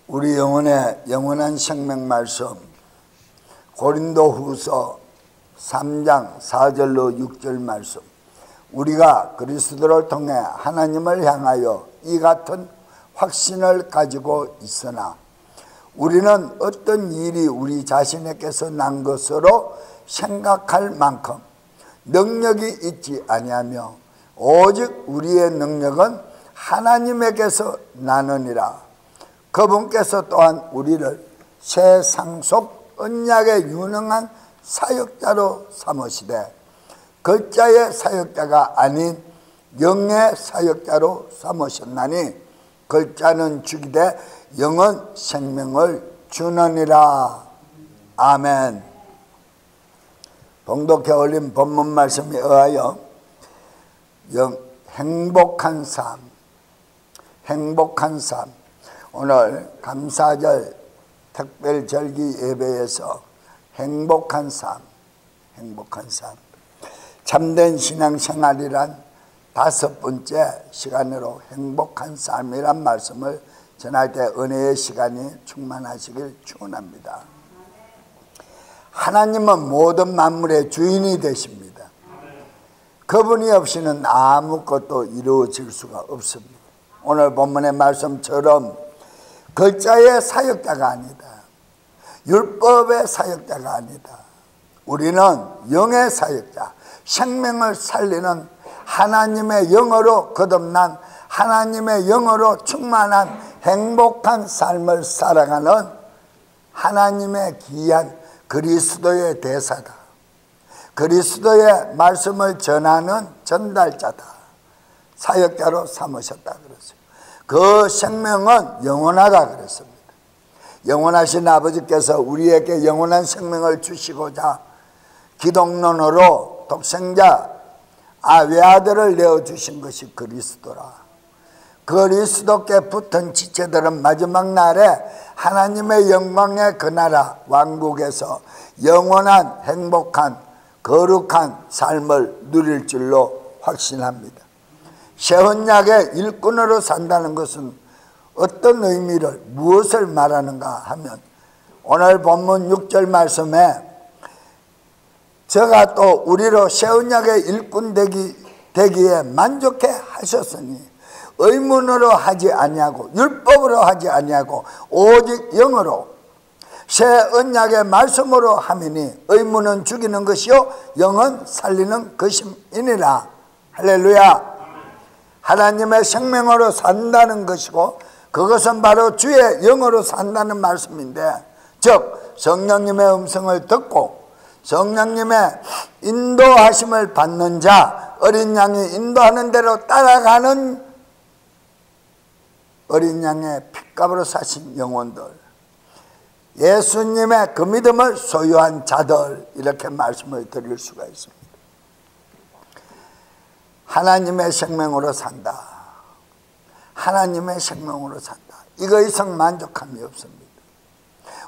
우리 영혼의 영원한 생명 말씀 고린도후서 3장 4절로 6절 말씀. 우리가 그리스도를 통해 하나님을 향하여 이 같은 확신을 가지고 있으나 우리는 어떤 일이 우리 자신에게서 난 것으로 생각할 만큼 능력이 있지 아니하며 오직 우리의 능력은 하나님에게서 나느니라. 그분께서 또한 우리를 새 상속 언약의 유능한 사역자로 삼으시되 글자의 사역자가 아닌 영의 사역자로 삼으셨나니 글자는 죽이되 영은 생명을 주느니라. 아멘. 봉독해 올린 본문 말씀에 의하여 행복한 삶, 오늘 감사절 특별절기 예배에서 행복한 삶, 참된 신앙생활이란 5번째 시간으로 행복한 삶이란 말씀을 전할 때 은혜의 시간이 충만하시길 축원합니다. 하나님은 모든 만물의 주인이 되십니다. 그분이 없이는 아무것도 이루어질 수가 없습니다. 오늘 본문의 말씀처럼 글자의 사역자가 아니다, 율법의 사역자가 아니다. 우리는 영의 사역자, 생명을 살리는 하나님의 영으로 거듭난 하나님의 영으로 충만한 행복한 삶을 살아가는 하나님의 귀한 그리스도의 대사다. 그리스도의 말씀을 전하는 전달자다. 사역자로 삼으셨다 그랬어요. 그 생명은 영원하다 그랬습니다. 영원하신 아버지께서 우리에게 영원한 생명을 주시고자 기독론으로 독생자 외아들을 내어주신 것이 그리스도라. 그리스도께 붙은 지체들은 마지막 날에 하나님의 영광의 그 나라 왕국에서 영원한 행복한 거룩한 삶을 누릴 줄로 확신합니다. 새 언약의 일꾼으로 산다는 것은 어떤 의미를, 무엇을 말하는가 하면 오늘 본문 6절 말씀에 저가 또 우리로 새 언약의 일꾼 되기에 만족해 하셨으니 의문으로 하지 아니하고 율법으로 하지 아니하고 오직 영으로 새 언약의 말씀으로 함이니 의문은 죽이는 것이요 영은 살리는 것임이니라. 할렐루야. 하나님의 생명으로 산다는 것이고 그것은 바로 주의 영으로 산다는 말씀인데, 즉 성령님의 음성을 듣고 성령님의 인도하심을 받는 자, 어린 양이 인도하는 대로 따라가는 어린 양의 핏값으로 사신 영혼들, 예수님의 그 믿음을 소유한 자들, 이렇게 말씀을 드릴 수가 있습니다. 하나님의 생명으로 산다. 하나님의 생명으로 산다. 이거 이상 만족함이 없습니다.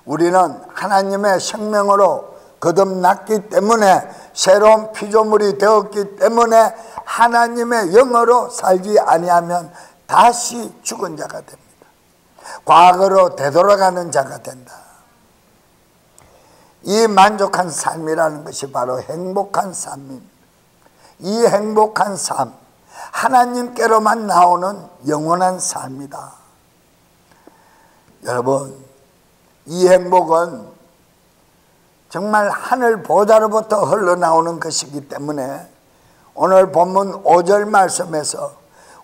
우리는 하나님의 생명으로 거듭났기 때문에, 새로운 피조물이 되었기 때문에 하나님의 영으로 살지 아니하면 다시 죽은 자가 됩니다. 과거로 되돌아가는 자가 된다. 이 만족한 삶이라는 것이 바로 행복한 삶입니다. 이 행복한 삶, 하나님께로만 나오는 영원한 삶이다. 여러분, 이 행복은 정말 하늘 보좌로부터 흘러나오는 것이기 때문에 오늘 본문 5절 말씀에서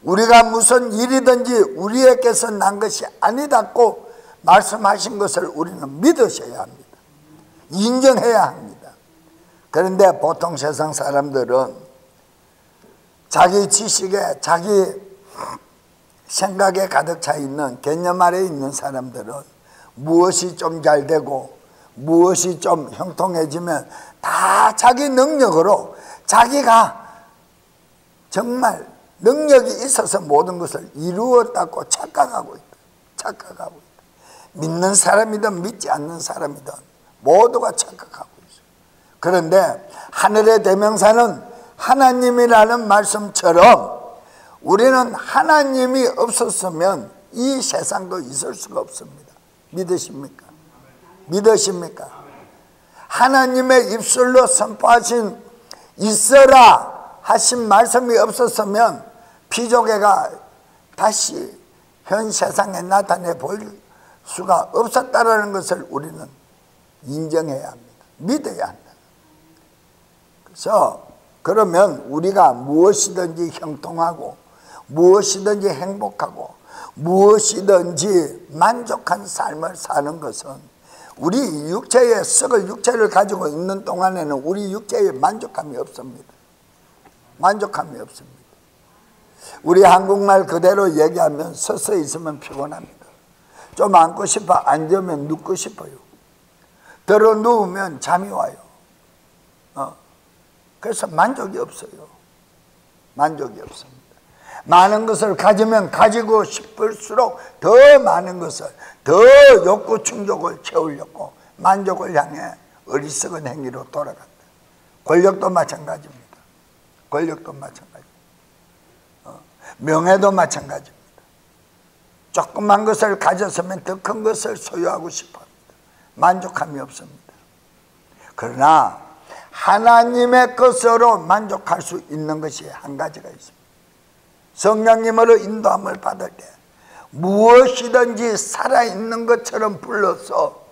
우리가 무슨 일이든지 우리에게서 난 것이 아니다고 말씀하신 것을 우리는 믿으셔야 합니다. 인정해야 합니다. 그런데 보통 세상 사람들은 자기 지식에, 자기 생각에 가득 차 있는, 개념 아래에 있는 사람들은 무엇이 좀 잘 되고 무엇이 좀 형통해지면 다 자기 능력으로, 자기가 정말 능력이 있어서 모든 것을 이루었다고 착각하고 있다. 믿는 사람이든 믿지 않는 사람이든 모두가 착각하고 있어요. 그런데 하늘의 대명사는 하나님이라는 말씀처럼 우리는 하나님이 없었으면 이 세상도 있을 수가 없습니다. 믿으십니까? 믿으십니까? 하나님의 입술로 선포하신 있어라 하신 말씀이 없었으면 피조개가 다시 현 세상에 나타내 보일 수가 없었다라는 것을 우리는 인정해야 합니다. 믿어야 한다. 그래서 그러면 우리가 무엇이든지 형통하고 무엇이든지 행복하고 무엇이든지 만족한 삶을 사는 것은 우리 육체의 썩을 육체를 가지고 있는 동안에는 우리 육체에 만족감이 없습니다. 만족감이 없습니다. 우리 한국말 그대로 얘기하면 서서 있으면 피곤합니다. 좀 앉고 싶어 앉으면 눕고 싶어요. 들어 누우면 잠이 와요. 그래서 만족이 없어요. 만족이 없습니다. 많은 것을 가지면 가지고 싶을수록 더 많은 것을, 더 욕구 충족을 채우려고 만족을 향해 어리석은 행위로 돌아간다. 권력도 마찬가지입니다. 권력도 마찬가지입니다. 명예도 마찬가지입니다. 조그만 것을 가졌으면 더 큰 것을 소유하고 싶어합니다. 만족함이 없습니다. 그러나 하나님의 것으로 만족할 수 있는 것이 한 가지가 있습니다. 성령님으로 인도함을 받을 때 무엇이든지 살아있는 것처럼 불러서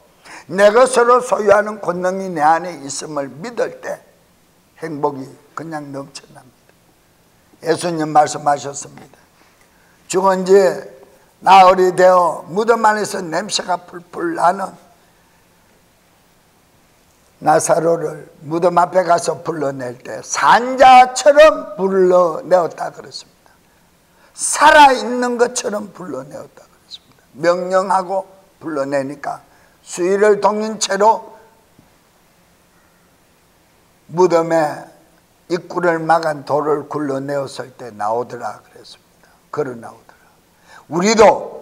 내 것으로 소유하는 권능이 내 안에 있음을 믿을 때 행복이 그냥 넘쳐납니다. 예수님 말씀하셨습니다. 죽은 지 나흘이 되어 무덤 안에서 냄새가 풀풀 나는 나사로를 무덤 앞에 가서 불러낼 때 산자처럼 불러내었다 그랬습니다. 살아있는 것처럼 불러내었다 그랬습니다. 명령하고 불러내니까 수의를 동인 채로 무덤에 입구를 막은 돌을 굴러내었을 때 나오더라 그랬습니다. 걸어 나오더라. 우리도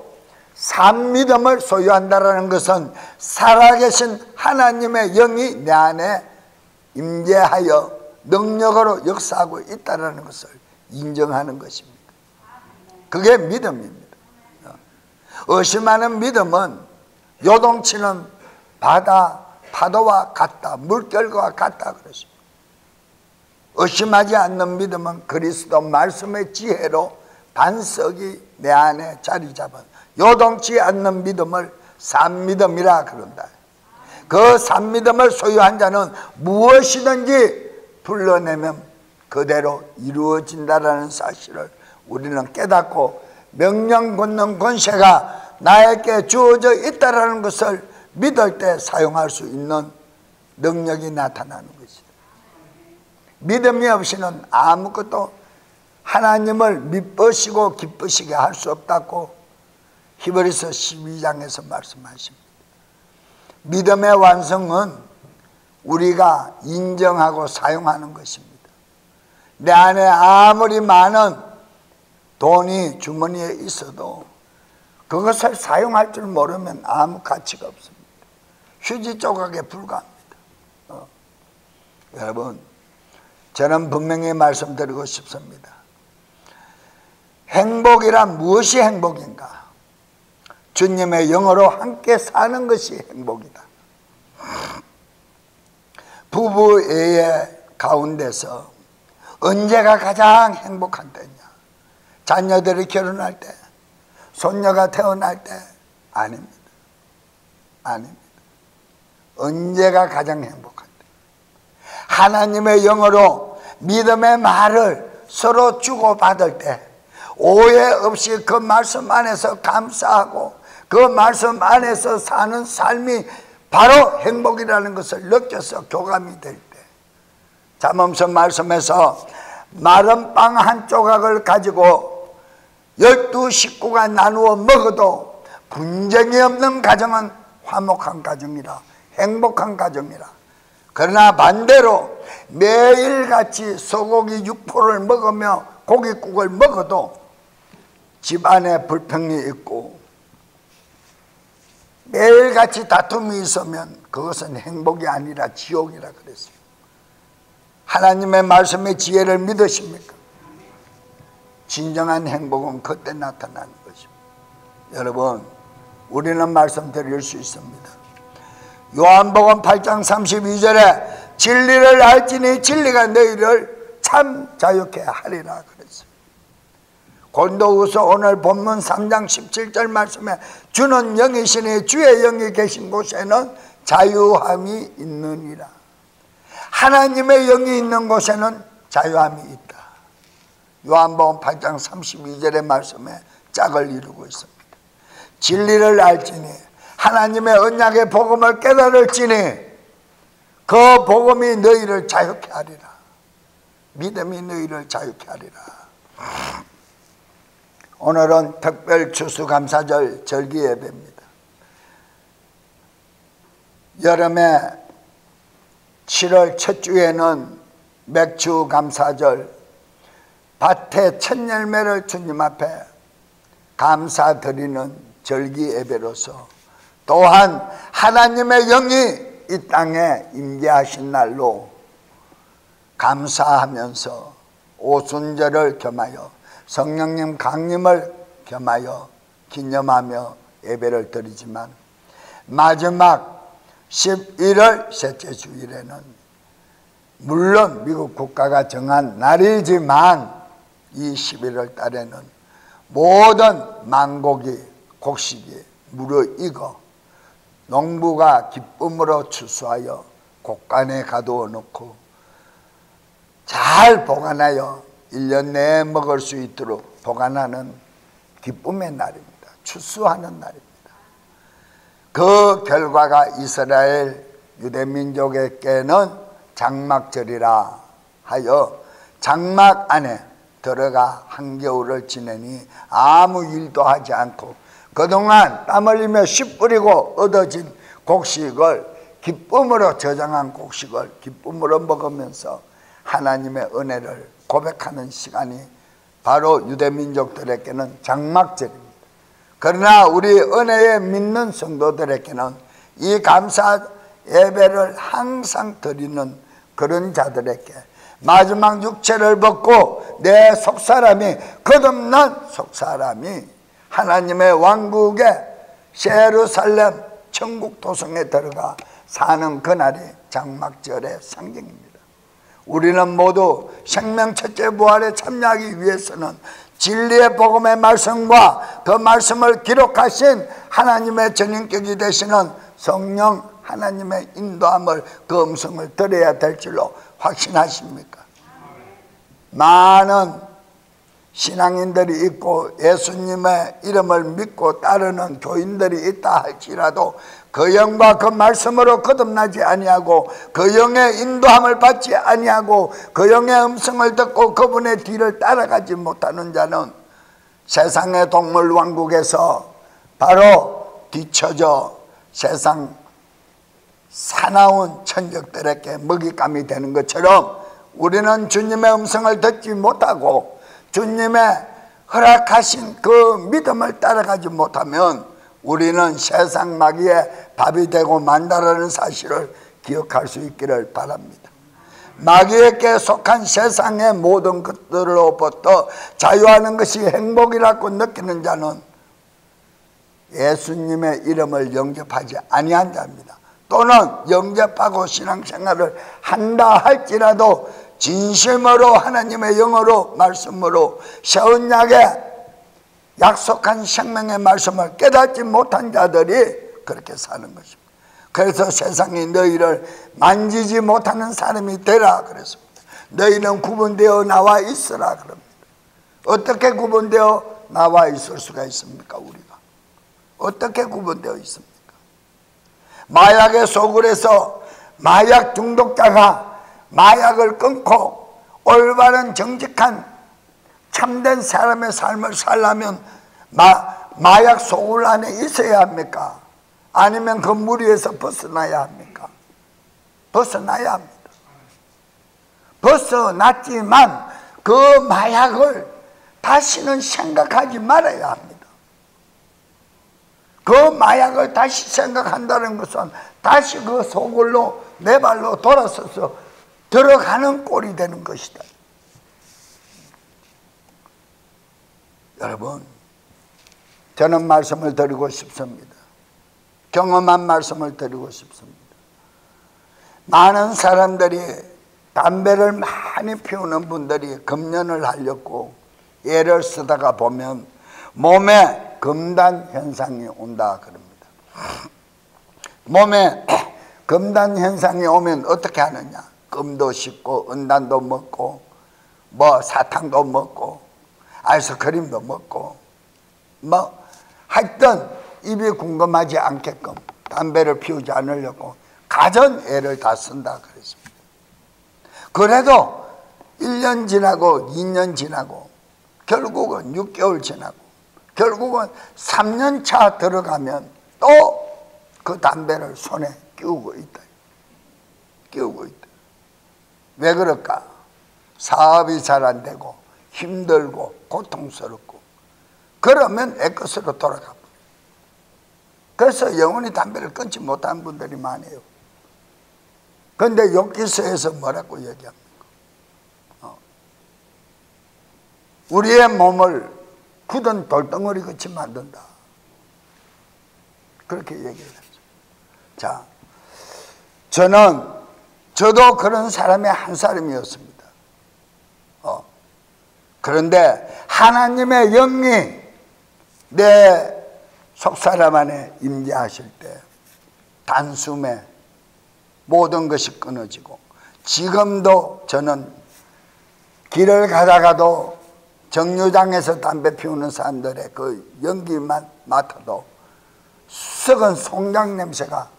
산 믿음을 소유한다는 것은 살아계신 하나님의 영이 내 안에 임재하여 능력으로 역사하고 있다는 것을 인정하는 것입니다. 그게 믿음입니다. 의심하는 믿음은 요동치는 바다 파도와 같다, 물결과 같다 그랬습니다. 의심하지 않는 믿음은 그리스도 말씀의 지혜로 반석이 내 안에 자리 잡은 요동치 않는 믿음을 산믿음이라 그런다. 그 산믿음을 소유한 자는 무엇이든지 불러내면 그대로 이루어진다라는 사실을 우리는 깨닫고 명령 권능 권세가 나에게 주어져 있다라는 것을 믿을 때 사용할 수 있는 능력이 나타나는 것이다. 믿음이 없이는 아무것도 하나님을 미쁘시고 기쁘시게 할 수 없다고 히브리서 12장에서 말씀하십니다. 믿음의 완성은 우리가 인정하고 사용하는 것입니다. 내 안에 아무리 많은 돈이 주머니에 있어도 그것을 사용할 줄 모르면 아무 가치가 없습니다. 휴지 조각에 불과합니다. 여러분, 저는 분명히 말씀드리고 싶습니다. 행복이란 무엇이 행복인가? 주님의 영으로 함께 사는 것이 행복이다. 부부의 가운데서 언제가 가장 행복한 때냐? 자녀들이 결혼할 때, 손녀가 태어날 때? 아닙니다. 아닙니다. 언제가 가장 행복한 때? 하나님의 영으로 믿음의 말을 서로 주고받을 때, 오해 없이 그 말씀 안에서 감사하고 그 말씀 안에서 사는 삶이 바로 행복이라는 것을 느껴서 교감이 될 때, 잠언서 말씀에서 마른 빵 한 조각을 가지고 12 식구가 나누어 먹어도 분쟁이 없는 가정은 화목한 가정이라, 행복한 가정이라. 그러나 반대로 매일같이 소고기 육포를 먹으며 고깃국을 먹어도 집안에 불평이 있고 매일같이 다툼이 있으면 그것은 행복이 아니라 지옥이라 그랬어요. 하나님의 말씀의 지혜를 믿으십니까? 진정한 행복은 그때 나타나는 것입니다. 여러분, 우리는 말씀드릴 수 있습니다. 요한복음 8장 32절에 진리를 알지니 진리가 너희를 참 자유케 하리라 그랬어요. 고린도후서 오늘 본문 3장 17절 말씀에 주는 영이시니 주의 영이 계신 곳에는 자유함이 있느니라. 하나님의 영이 있는 곳에는 자유함이 있다. 요한복음 8장 32절의 말씀에 짝을 이루고 있습니다. 진리를 알지니 하나님의 언약의 복음을 깨달을지니 그 복음이 너희를 자유케 하리라. 믿음이 너희를 자유케 하리라. 오늘은 특별 추수감사절 절기 예배입니다. 여름에 7월 첫 주에는 맥주감사절, 밭의 첫 열매를 주님 앞에 감사드리는 절기 예배로서, 또한 하나님의 영이 이 땅에 임재하신 날로 감사하면서 오순절을 겸하여 성령님 강림을 겸하여 기념하며 예배를 드리지만, 마지막 11월 셋째 주일에는 물론 미국 국가가 정한 날이지만 이 11월 달에는 모든 만곡이 곡식이 무르익어 농부가 기쁨으로 추수하여 곡간에 가두어 놓고 잘 보관하여 1년 내에 먹을 수 있도록 보관하는 기쁨의 날입니다. 추수하는 날입니다. 그 결과가 이스라엘 유대민족에게는 장막절이라 하여 장막 안에 들어가 한겨울을 지내니 아무 일도 하지 않고 그동안 땀 흘리며 씨 뿌리고 얻어진 곡식을, 기쁨으로 저장한 곡식을 기쁨으로 먹으면서 하나님의 은혜를 고백하는 시간이 바로 유대민족들에게는 장막절입니다. 그러나 우리 은혜에 믿는 성도들에게는 이 감사 예배를 항상 드리는 그런 자들에게 마지막 육체를 벗고 내 속사람이, 거듭난 속사람이 하나님의 왕국의 예루살렘 천국 도성에 들어가 사는 그날이 장막절의 상징입니다. 우리는 모두 생명 첫째 부활에 참여하기 위해서는 진리의 복음의 말씀과 그 말씀을 기록하신 하나님의 전인격이 되시는 성령 하나님의 인도함을, 그 음성을 들어야 될 줄로 확신하십니까? 많은 신앙인들이 있고 예수님의 이름을 믿고 따르는 교인들이 있다 할지라도 그 영과 그 말씀으로 거듭나지 아니하고 그 영의 인도함을 받지 아니하고 그 영의 음성을 듣고 그분의 뒤를 따라가지 못하는 자는 세상의 동물 왕국에서 바로 뒤처져 세상 사나운 천적들에게 먹잇감이 되는 것처럼, 우리는 주님의 음성을 듣지 못하고 주님의 허락하신 그 믿음을 따라가지 못하면 우리는 세상 마귀의 밥이 되고 만다라는 사실을 기억할 수 있기를 바랍니다. 마귀에게 속한 세상의 모든 것들로부터 자유하는 것이 행복이라고 느끼는 자는 예수님의 이름을 영접하지 아니한 자입니다. 또는 영접하고 신앙생활을 한다 할지라도 진심으로 하나님의 영어로 말씀으로 새 언약에 약속한 생명의 말씀을 깨닫지 못한 자들이 그렇게 사는 것입니다. 그래서 세상이 너희를 만지지 못하는 사람이 되라 그랬습니다. 너희는 구분되어 나와 있으라 그럽니다. 어떻게 구분되어 나와 있을 수가 있습니까? 우리가 어떻게 구분되어 있습니까? 마약의 소굴에서 마약 중독자가 마약을 끊고 올바른 정직한 참된 사람의 삶을 살려면 마약 소굴 안에 있어야 합니까? 아니면 그 무리에서 벗어나야 합니까? 벗어나야 합니다. 벗어났지만 그 마약을 다시는 생각하지 말아야 합니다. 그 마약을 다시 생각한다는 것은 다시 그 소굴로 내 발로 돌아서서 들어가는 꼴이 되는 것이다. 여러분, 저는 말씀을 드리고 싶습니다. 경험한 말씀을 드리고 싶습니다. 많은 사람들이 담배를 많이 피우는 분들이 금연을 하려고 애를 쓰다가 보면 몸에 금단 현상이 온다 그럽니다. 몸에 금단 현상이 오면 어떻게 하느냐? 금도 씹고 은단도 먹고 뭐 사탕도 먹고 아이스크림도 먹고 뭐 하여튼 입이 궁금하지 않게끔 담배를 피우지 않으려고 가전 애를 다 쓴다 그랬습니다. 그래도 1년 지나고 2년 지나고 결국은 6개월 지나고 결국은 3년 차 들어가면 또 그 담배를 손에 끼우고 있다. 끼우고 있다. 왜 그럴까? 사업이 잘 안 되고 힘들고 고통스럽고 그러면 애것으로 돌아가 버려요. 그래서 영원히 담배를 끊지 못한 분들이 많아요. 그런데 욥기서에서 뭐라고 얘기합니까? 우리의 몸을 굳은 돌덩어리 같이 만든다. 그렇게 얘기를 했죠. 자, 저도 그런 사람의 한 사람이었습니다. 그런데 하나님의 영이 내 속사람 안에 임재하실 때 단숨에 모든 것이 끊어지고 지금도 저는 길을 가다가도 정류장에서 담배 피우는 사람들의 그 연기만 맡아도 썩은 송장 냄새가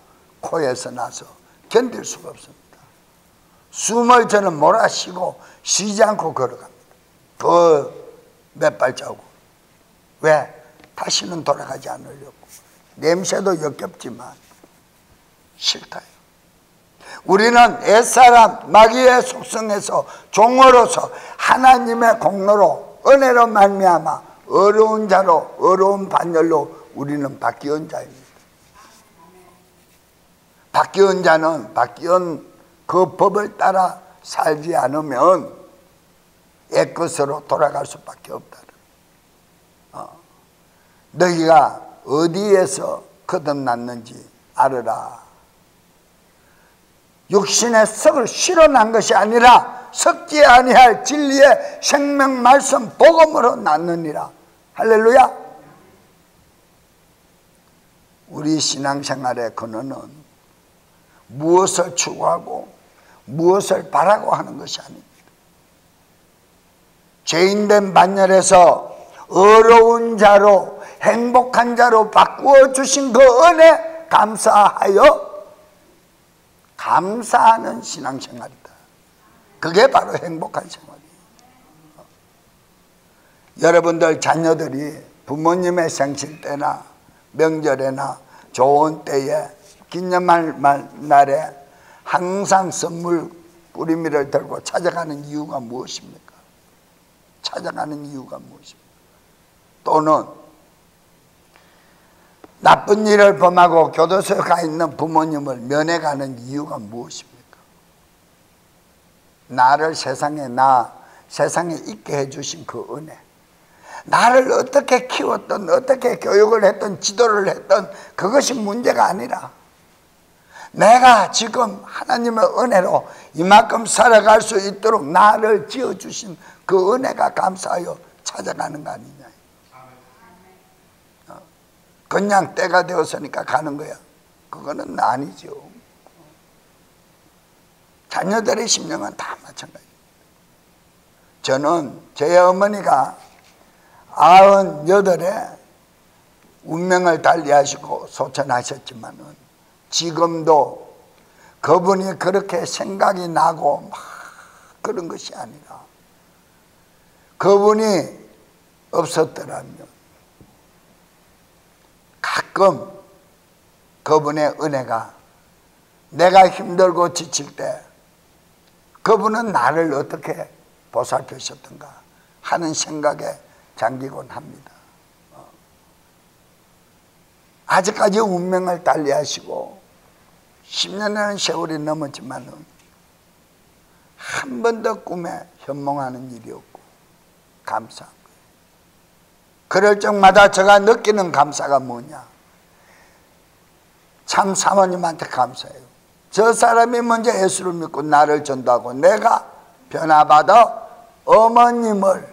코에서 나서 견딜 수가 없습니다. 숨을 저는 몰아쉬고 쉬지 않고 걸어갑니다. 더 몇 발자국. 왜? 다시는 돌아가지 않으려고. 냄새도 역겹지만 싫다요. 우리는 옛사람 마귀의 속성에서 종으로서 하나님의 공로로 은혜로 말미암아 어려운 자로 어려운 반열로 우리는 바뀌은 자입니다. 바뀌은 자는 바뀌은 그 법을 따라 살지 않으면 옛것으로 돌아갈 수밖에 없다. 너희가 어디에서 거듭났는지 알으라. 육신의 썩을 실어난 것이 아니라 썩지 아니할 진리의 생명 말씀 복음으로 났느니라. 할렐루야. 우리 신앙생활의 근원은 무엇을 추구하고 무엇을 바라고 하는 것이 아닙니다. 죄인된 반열에서 어려운 자로 행복한 자로 바꾸어 주신 그 은혜 감사하여 감사하는 신앙생활이다. 그게 바로 행복한 생활이에요. 여러분들 자녀들이 부모님의 생신 때나 명절에나 좋은 때에 기념할 날에 항상 선물 뿌리미를 들고 찾아가는 이유가 무엇입니까? 찾아가는 이유가 무엇입니까? 또는 나쁜 일을 범하고 교도소에 가 있는 부모님을 면회가는 이유가 무엇입니까? 나를 세상에 있게 해주신 그 은혜, 나를 어떻게 키웠든 어떻게 교육을 했든 지도를 했든 그것이 문제가 아니라 내가 지금 하나님의 은혜로 이만큼 살아갈 수 있도록 나를 지어주신 그 은혜가 감사하여 찾아가는 거 아니냐. 그냥 때가 되었으니까 가는 거야. 그거는 아니죠. 자녀들의 심령은 다 마찬가지입니다. 저는 제 어머니가 98에 운명을 달리하시고 소천하셨지만은 지금도 그분이 그렇게 생각이 나고 막 그런 것이 아니라 그분이 없었더라면 가끔 그분의 은혜가 내가 힘들고 지칠 때 그분은 나를 어떻게 보살피셨던가 하는 생각에 잠기곤 합니다. 아직까지 운명을 달리하시고 10년이라는 세월이 넘었지만은 한 번도 꿈에 현몽하는 일이 없고 감사한 거예요. 그럴 적마다 제가 느끼는 감사가 뭐냐? 참 사모님한테 감사해요. 저 사람이 먼저 예수를 믿고 나를 전도하고 내가 변화받아 어머님을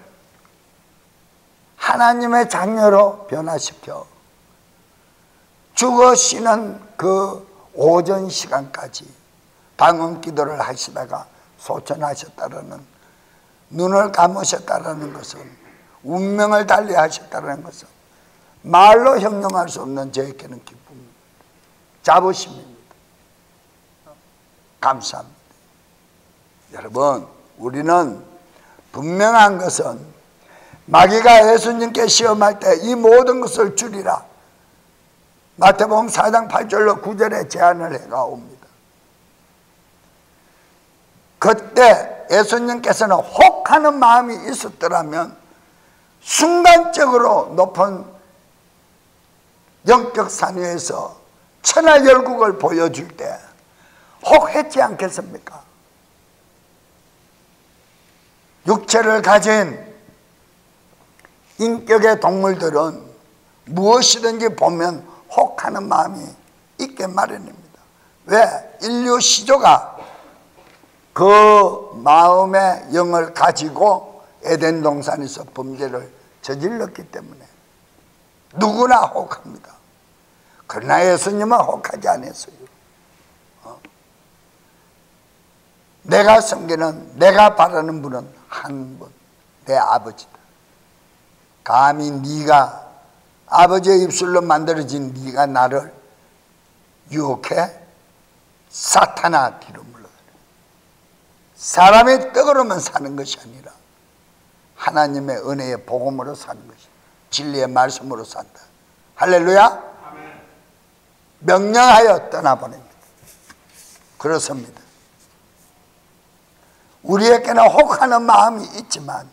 하나님의 자녀로 변화시켜 죽으시는 그 오전 시간까지 방언 기도를 하시다가 소천하셨다라는, 눈을 감으셨다라는 것은, 운명을 달리하셨다라는 것은 말로 형용할 수 없는 저에게는 기쁨입니다. 자부심입니다. 감사합니다. 여러분, 우리는 분명한 것은 마귀가 예수님께 시험할 때 이 모든 것을 주리라, 마태복음 4장 8절로 9절에 제안을 해가옵니다. 그때 예수님께서는 혹하는 마음이 있었더라면 순간적으로 높은 영적 산 위에서 천하열국을 보여줄 때 혹했지 않겠습니까? 육체를 가진 인격의 동물들은 무엇이든지 보면 혹하는 마음이 있게 마련입니다. 왜? 인류 시조가 그 마음의 영을 가지고 에덴 동산에서 범죄를 저질렀기 때문에 누구나 혹합니다. 그러나 예수님은 혹하지 않았어요. 내가 섬기는, 내가 바라는 분은 한 분, 내 아버지다. 감히 네가, 아버지의 입술로 만들어진 네가 나를 유혹해? 사탄아, 뒤로 물러가라. 사람의 떡으로만 사는 것이 아니라 하나님의 은혜의 복음으로 사는 것이, 진리의 말씀으로 산다. 할렐루야. 명령하여 떠나보냅니다. 그렇습니다. 우리에게는 혹하는 마음이 있지만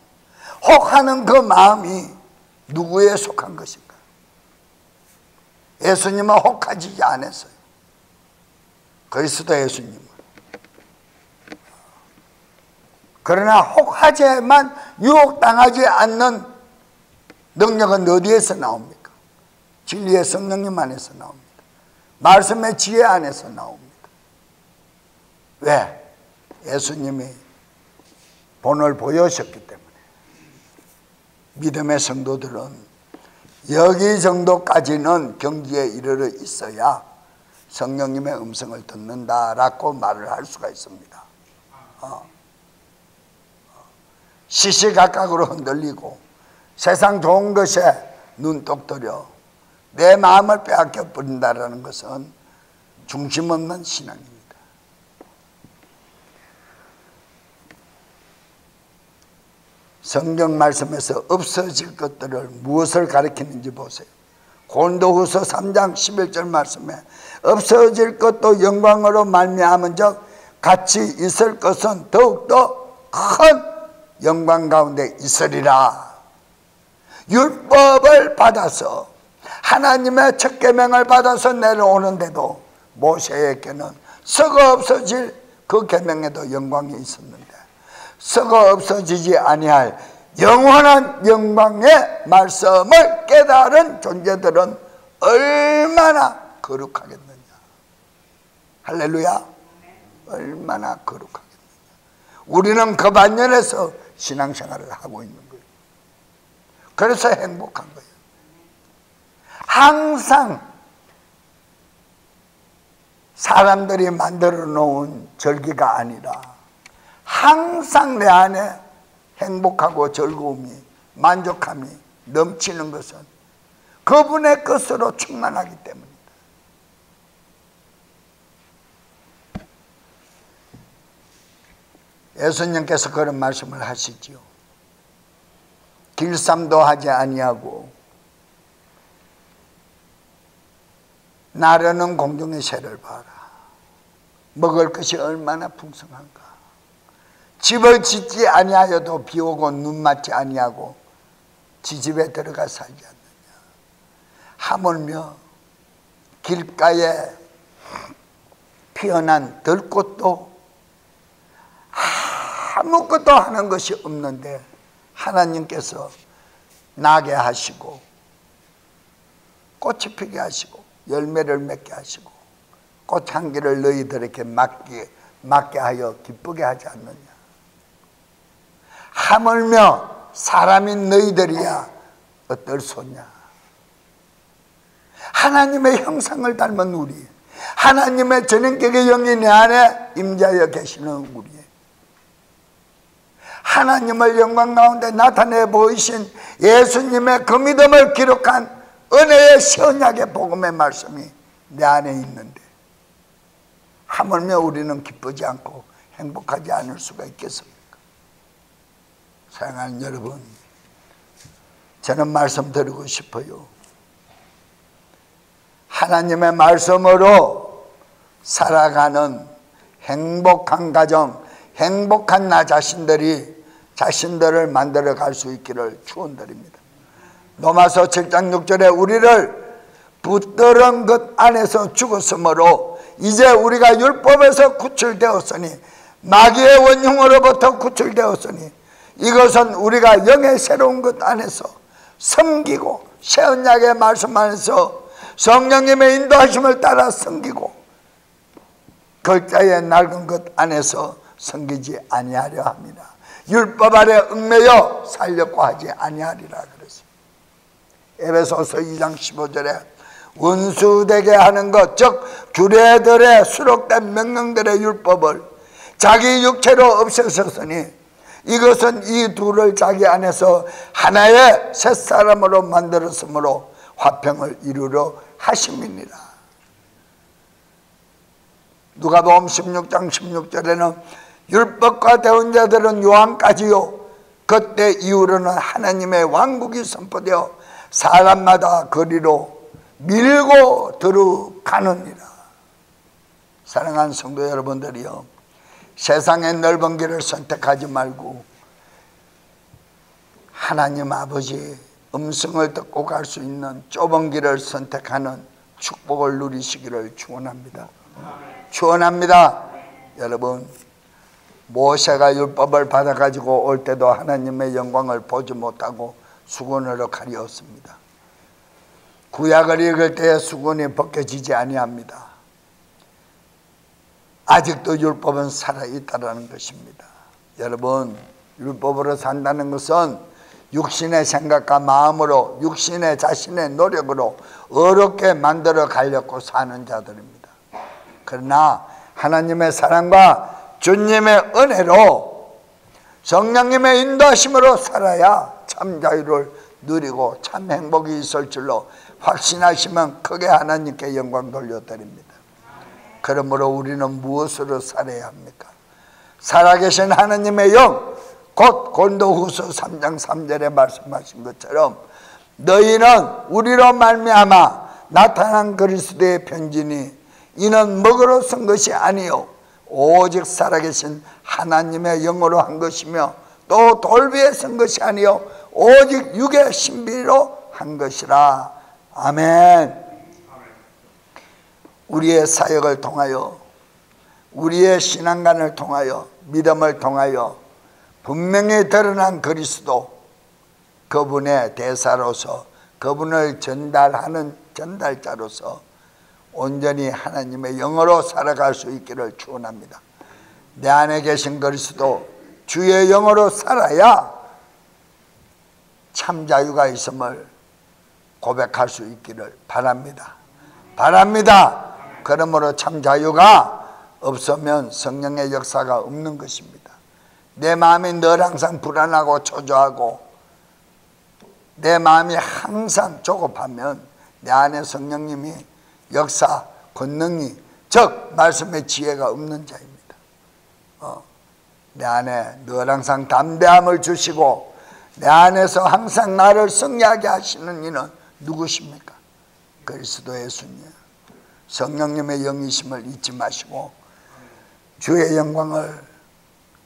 혹하는 그 마음이 누구에 속한 것인가? 예수님은 혹하지 않았어요. 그리스도 예수님은. 그러나 혹하지만 유혹당하지 않는 능력은 어디에서 나옵니까? 진리의 성령님 안에서 나옵니다. 말씀의 지혜 안에서 나옵니다. 왜? 예수님이 본을 보여주셨기 때문에. 믿음의 성도들은 여기 정도까지는 경지에 이르러 있어야 성령님의 음성을 듣는다라고 말을 할 수가 있습니다. 시시각각으로 흔들리고 세상 좋은 것에 눈독 들여 내 마음을 빼앗겨 버린다라는 것은 중심 없는 신앙입니다. 성경 말씀에서 없어질 것들을 무엇을 가리키는지 보세요. 고린도후서 3장 11절 말씀에 없어질 것도 영광으로 말미암은즉 같이 있을 것은 더욱더 큰 영광 가운데 있으리라. 율법을 받아서 하나님의 첫 계명을 받아서 내려오는데도 모세에게는 썩어 없어질 그 계명에도 영광이 있었는데 썩어 없어지지 아니할 영원한 영광의 말씀을 깨달은 존재들은 얼마나 거룩하겠느냐. 할렐루야. 얼마나 거룩하겠느냐. 우리는 그 반면에서 신앙생활을 하고 있는 거예요. 그래서 행복한 거예요. 항상 사람들이 만들어 놓은 절기가 아니라 항상 내 안에 행복하고 즐거움이, 만족함이 넘치는 것은 그분의 것으로 충만하기 때문입니다. 예수님께서 그런 말씀을 하시지요. 길쌈도 하지 아니하고 나르는 공중의 새를 봐라. 먹을 것이 얼마나 풍성한가. 집을 짓지 아니하여도 비 오고 눈 맞지 아니하고 지집에 들어가 살지 않느냐. 하물며 길가에 피어난 들꽃도 아무것도 하는 것이 없는데 하나님께서 나게 하시고 꽃이 피게 하시고 열매를 맺게 하시고 꽃향기를 너희들에게 맡게 하여 기쁘게 하지 않느냐. 하물며 사람인 너희들이야 어떨 소냐. 하나님의 형상을 닮은 우리, 하나님의 전인격의 영이 내 안에 임재하여 계시는 우리, 하나님을 영광 가운데 나타내 보이신 예수님의 그 믿음을 기록한 은혜의 시언약의 복음의 말씀이 내 안에 있는데 하물며 우리는 기쁘지 않고 행복하지 않을 수가 있겠습니까? 사랑하는 여러분, 저는 말씀드리고 싶어요. 하나님의 말씀으로 살아가는 행복한 가정, 행복한 나 자신들을 만들어 갈 수 있기를 축원드립니다. 로마서 7장 6절에 우리를 붙들은 것 안에서 죽었으므로 이제 우리가 율법에서 구출되었으니 마귀의 원흉으로부터 구출되었으니 이것은 우리가 영의 새로운 것 안에서 섬기고 새 언약의 말씀 안에서 성령님의 인도하심을 따라 섬기고 글자의 낡은 것 안에서 섬기지 아니하려 합니다. 율법 아래 얽매여 살려고 하지 아니하리라 그랬어요. 에베소서 2장 15절에 원수되게 하는 것, 즉 규례들의 수록된 명령들의 율법을 자기 육체로 없애셨으니 이것은 이 둘을 자기 안에서 하나의 새 사람으로 만들었으므로 화평을 이루려 하심이니라. 누가복음 16장 16절에는 율법과 배운 자들은 요한까지요 그때 이후로는 하나님의 왕국이 선포되어 사람마다 거리로 밀고 들어가느니라. 사랑하는 성도 여러분들이요, 세상의 넓은 길을 선택하지 말고 하나님 아버지의 음성을 듣고 갈 수 있는 좁은 길을 선택하는 축복을 누리시기를 축원합니다. 축원합니다. 여러분, 모세가 율법을 받아가지고 올 때도 하나님의 영광을 보지 못하고 수건으로 가리었습니다. 구약을 읽을 때에 수건이 벗겨지지 아니합니다. 아직도 율법은 살아있다는 것입니다. 여러분, 율법으로 산다는 것은 육신의 생각과 마음으로 육신의 자신의 노력으로 어렵게 만들어 가려고 사는 자들입니다. 그러나 하나님의 사랑과 주님의 은혜로 성령님의 인도하심으로 살아야 참 자유를 누리고 참 행복이 있을 줄로 확신하시면 크게 하나님께 영광 돌려드립니다. 그러므로 우리는 무엇으로 살아야 합니까? 살아계신 하나님의 영, 곧 고린도후서 3장 3절에 말씀하신 것처럼 너희는 우리로 말미암아 나타난 그리스도의 편지니 이는 먹으로 쓴 것이 아니요 오직 살아계신 하나님의 영으로 한 것이며 또 돌비에 쓴 것이 아니요 오직 육의 신비로 한 것이라. 아멘. 우리의 사역을 통하여, 우리의 신앙관을 통하여, 믿음을 통하여 분명히 드러난 그리스도, 그분의 대사로서, 그분을 전달하는 전달자로서 온전히 하나님의 영으로 살아갈 수 있기를 축원합니다. 내 안에 계신 그리스도, 주의 영으로 살아야 참 자유가 있음을 고백할 수 있기를 바랍니다. 바랍니다. 그러므로 참 자유가 없으면 성령의 역사가 없는 것입니다. 내 마음이 늘 항상 불안하고 초조하고 내 마음이 항상 조급하면 내 안에 성령님이 역사, 권능이, 즉 말씀의 지혜가 없는 자입니다. 내 안에 늘 항상 담대함을 주시고 내 안에서 항상 나를 승리하게 하시는 이는 누구십니까? 그리스도 예수님. 성령님의 영이심을 잊지 마시고 주의 영광을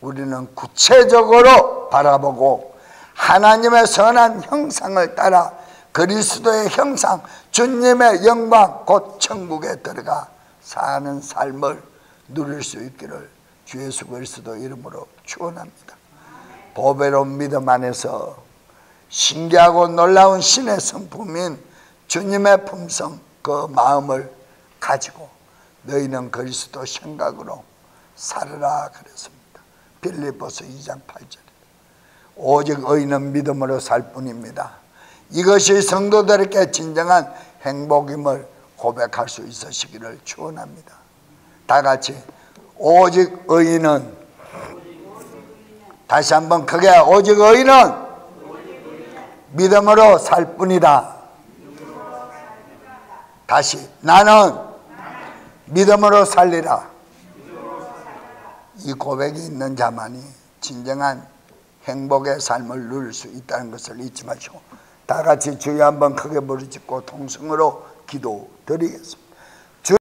우리는 구체적으로 바라보고 하나님의 선한 형상을 따라 그리스도의 형상, 주님의 영광, 곧 천국에 들어가 사는 삶을 누릴 수 있기를 주 예수 그리스도 이름으로 축원합니다. 보배로운 믿음 안에서 신기하고 놀라운 신의 성품인 주님의 품성, 그 마음을 가지고 너희는 그리스도 생각으로 살으라 그랬습니다. 빌립보서 2장 8절. 오직 의인은 믿음으로 살 뿐입니다. 이것이 성도들에게 진정한 행복임을 고백할 수 있으시기를 축원합니다. 다 같이 오직 의인은, 다시 한번 크게, 오직 의인은 믿음으로 살 뿐이다. 다시, 나는 믿음으로 살리라. 이 고백이 있는 자만이 진정한 행복의 삶을 누릴 수 있다는 것을 잊지 마시고 다 같이 주여 한번 크게 부르짖고 통성으로 기도드리겠습니다.